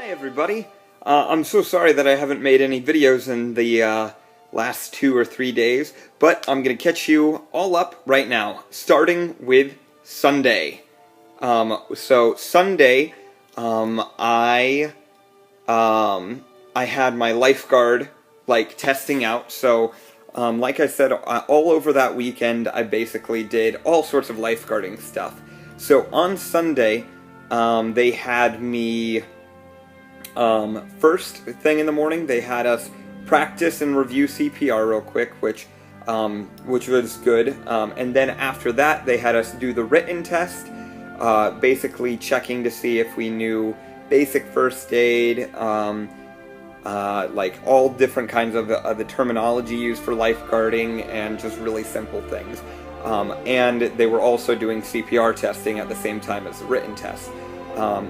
Hi everybody. I'm so sorry that I haven't made any videos in the last 2 or 3 days, but I'm going to catch you all up right now, starting with Sunday. So Sunday, I had my lifeguard testing out. So like I said, all over that weekend, I basically did all sorts of lifeguarding stuff. So on Sunday, they had me. First thing in the morning, they had us practice and review CPR real quick, which was good. And then after that, they had us do the written test, basically checking to see if we knew basic first aid, like all different kinds of the terminology used for lifeguarding, and just really simple things. And they were also doing CPR testing at the same time as the written test.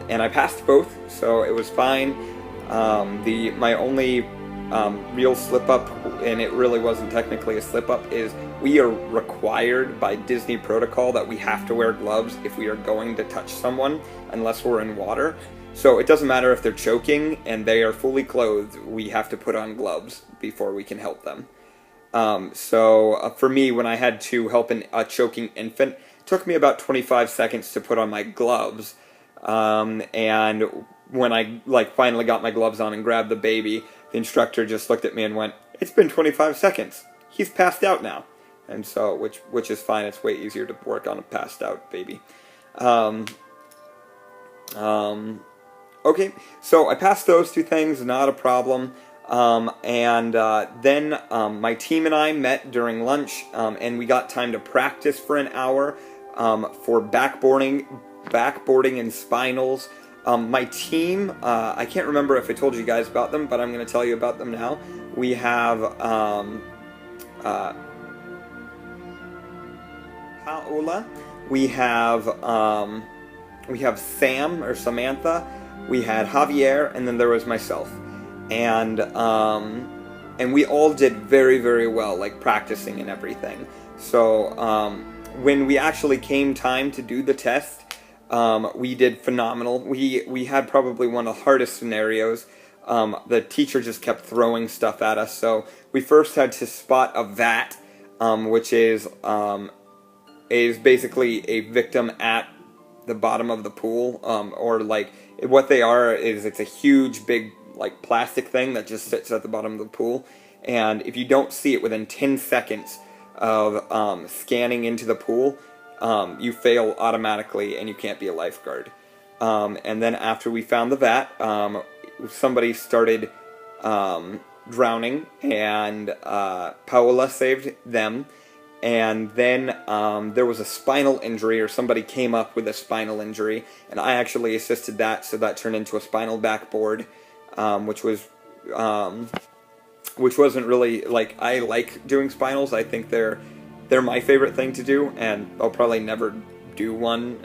And I passed both, so it was fine. My only real slip-up, and it really wasn't technically a slip-up, is we are required by Disney protocol that we have to wear gloves if we are going to touch someone, unless we're in water. So it doesn't matter if they're choking and they are fully clothed, we have to put on gloves before we can help them. So for me, when I had to help a choking infant, it took me about 25 seconds to put on my gloves. And when I finally got my gloves on and grabbed the baby, the instructor just looked at me and went, "It's been 25 seconds. He's passed out now." And so, which is fine. It's way easier to work on a passed out baby. Okay, so I passed those two things, not a problem. Then my team and I met during lunch, and we got time to practice for an hour for backboarding and spinals. My team, I can't remember if I told you guys about them, but I'm going to tell you about them now. We have Paola, we have Sam or Samantha, we had Javier, and then there was myself. And we all did very, very well, practicing and everything. So when we actually came time to do the test, we did phenomenal. We had probably one of the hardest scenarios. The teacher just kept throwing stuff at us. So we first had to spot a vat, which is basically a victim at the bottom of the pool, or what they are is it's a huge, big, plastic thing that just sits at the bottom of the pool. And if you don't see it within 10 seconds of scanning into the pool, you fail automatically and you can't be a lifeguard. And then after we found the vat, somebody started drowning, and Paola saved them. And then there was a spinal injury, or somebody came up with a spinal injury, and I actually assisted that, so that turned into a spinal backboard, which wasn't really, I like doing spinals. I think they're my favorite thing to do, and I'll probably never do one.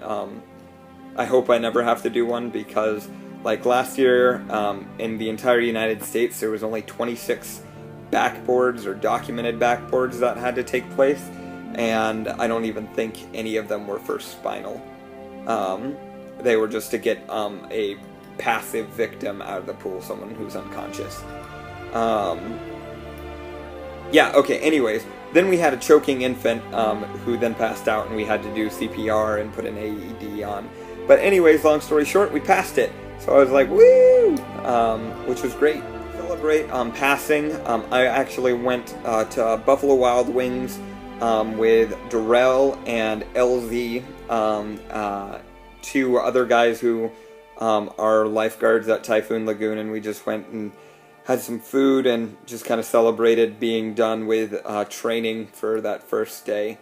I hope I never have to do one, because last year, in the entire United States, there was only 26 backboards or documented backboards that had to take place, and I don't even think any of them were for spinal. They were just to get a passive victim out of the pool, someone who's unconscious. Yeah, okay, anyways, then we had a choking infant who then passed out, and we had to do CPR and put an AED on. But anyways, long story short, we passed it. So I was like, woo! Which was great. Celebrate passing. I actually went to Buffalo Wild Wings with Darrell and LZ, two other guys who are lifeguards at Typhoon Lagoon, and we just went and had some food and just kind of celebrated being done with training for that first day.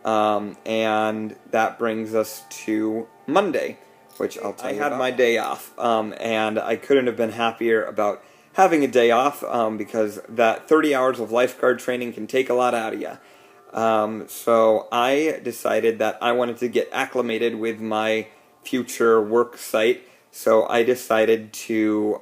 And that brings us to Monday, which I'll tell you about. I had my day off, and I couldn't have been happier about having a day off, because that 30 hours of lifeguard training can take a lot out of you. So I decided that I wanted to get acclimated with my future work site. So I decided to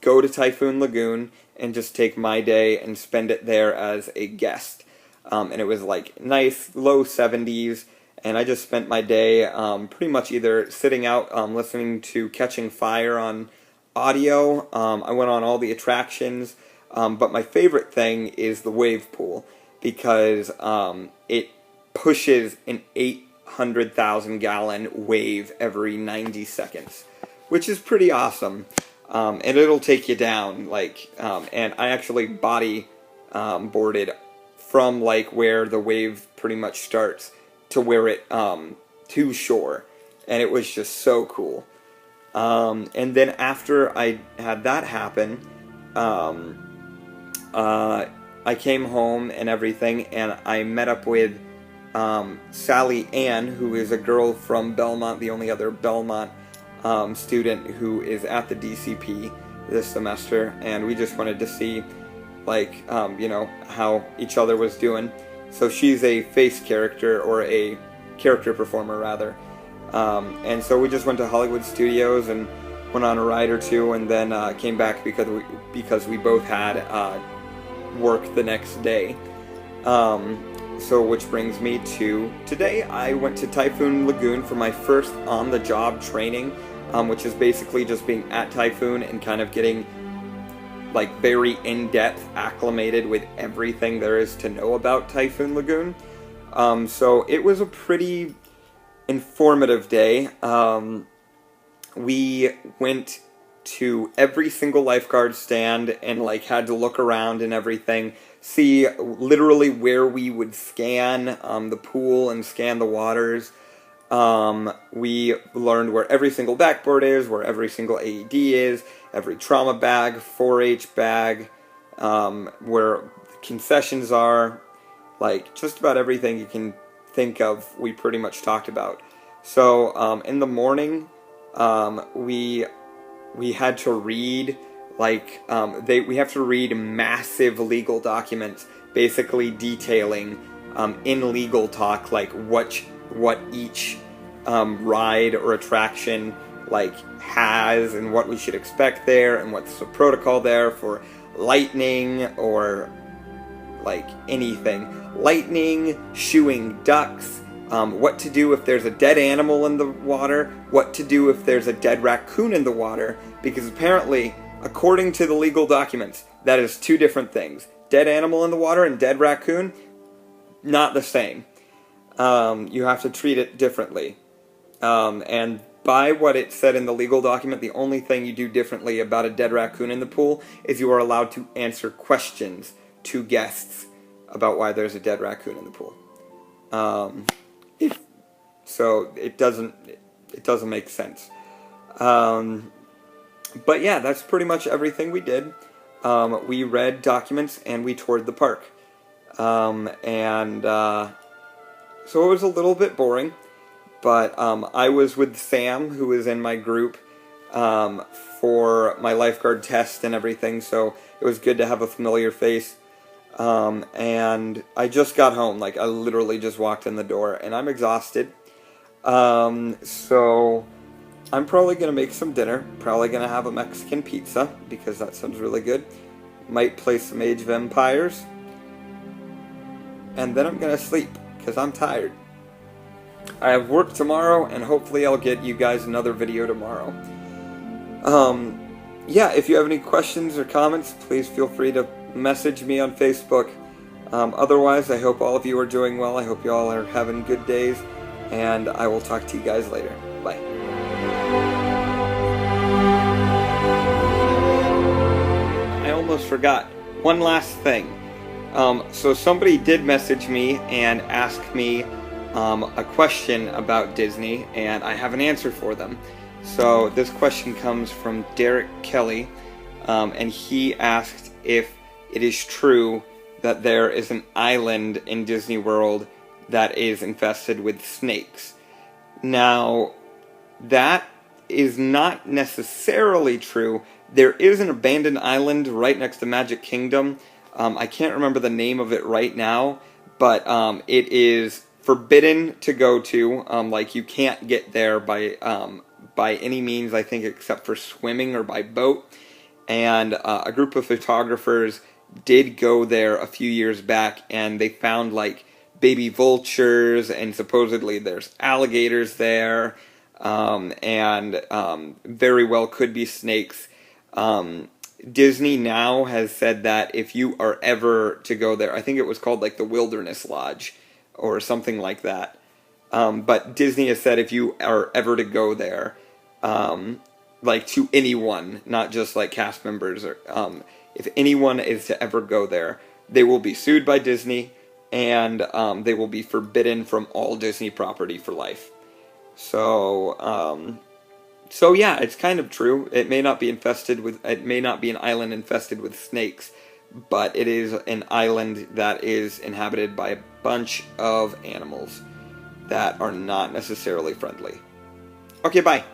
go to Typhoon Lagoon and just take my day and spend it there as a guest. And it was nice, low 70s, and I just spent my day pretty much either sitting out listening to Catching Fire on audio. I went on all the attractions, but my favorite thing is the wave pool because it pushes an 800,000 gallon wave every 90 seconds, which is pretty awesome. And it'll take you down, and I actually body boarded from where the wave pretty much starts to where it to shore, and it was just so cool. And then after I had that happen, I came home and everything, and I met up with Sally Ann, who is a girl from Belmont, the only other Belmont student who is at the DCP this semester, and we just wanted to see how each other was doing. So she's a face character, or a character performer rather, and so we just went to Hollywood Studios and went on a ride or two, and then came back because we both had work the next day. So which brings me to today. I went to Typhoon Lagoon for my first on-the-job training, which is basically just being at Typhoon and kind of getting very in-depth acclimated with everything there is to know about Typhoon Lagoon. So it was a pretty informative day. We went to every single lifeguard stand and had to look around and everything, see literally where we would scan the pool and scan the waters. We learned where every single backboard is, where every single AED is, every trauma bag, 4-H bag, where concessions are, just about everything you can think of, we pretty much talked about. So in the morning, we had to read we have to read massive legal documents, basically detailing in legal talk what each ride or attraction has, and what we should expect there, and what's the protocol there for lightning or anything. Lightning, shooing ducks, what to do if there's a dead animal in the water, what to do if there's a dead raccoon in the water, because apparently, according to the legal documents, that is two different things. Dead animal in the water and dead raccoon, not the same. You have to treat it differently. And by what it said in the legal document, the only thing you do differently about a dead raccoon in the pool is you are allowed to answer questions to guests about why there's a dead raccoon in the pool. So it doesn't make sense. But yeah, that's pretty much everything we did. We read documents and we toured the park. So it was a little bit boring, but I was with Sam, who is in my group, for my lifeguard test and everything, so it was good to have a familiar face. And I just got home, I literally just walked in the door, and I'm exhausted. So I'm probably going to make some dinner, probably going to have a Mexican pizza, because that sounds really good. Might play some Age of Empires, and then I'm going to sleep, because I'm tired. I have work tomorrow, and hopefully I'll get you guys another video tomorrow. Yeah, if you have any questions or comments, please feel free to message me on Facebook. Otherwise, I hope all of you are doing well. I hope you all are having good days, and I will talk to you guys later. Bye. I almost forgot. One last thing. So somebody did message me and ask me a question about Disney, and I have an answer for them. So this question comes from Derek Kelly, and he asked if it is true that there is an island in Disney World that is infested with snakes. Now, that is not necessarily true. There is an abandoned island right next to Magic Kingdom. I can't remember the name of it right now, but it is forbidden to go to. You can't get there by any means, I think, except for swimming or by boat. And a group of photographers did go there a few years back, and they found baby vultures, and supposedly there's alligators there, and very well could be snakes. Disney now has said that if you are ever to go there, I think it was called like the Wilderness Lodge or something like that. But Disney has said if you are ever to go there, like to anyone, not just like cast members, or if anyone is to ever go there, they will be sued by Disney, and they will be forbidden from all Disney property for life. So yeah, it's kind of true. It may not be an island infested with snakes, but it is an island that is inhabited by a bunch of animals that are not necessarily friendly. Okay, bye.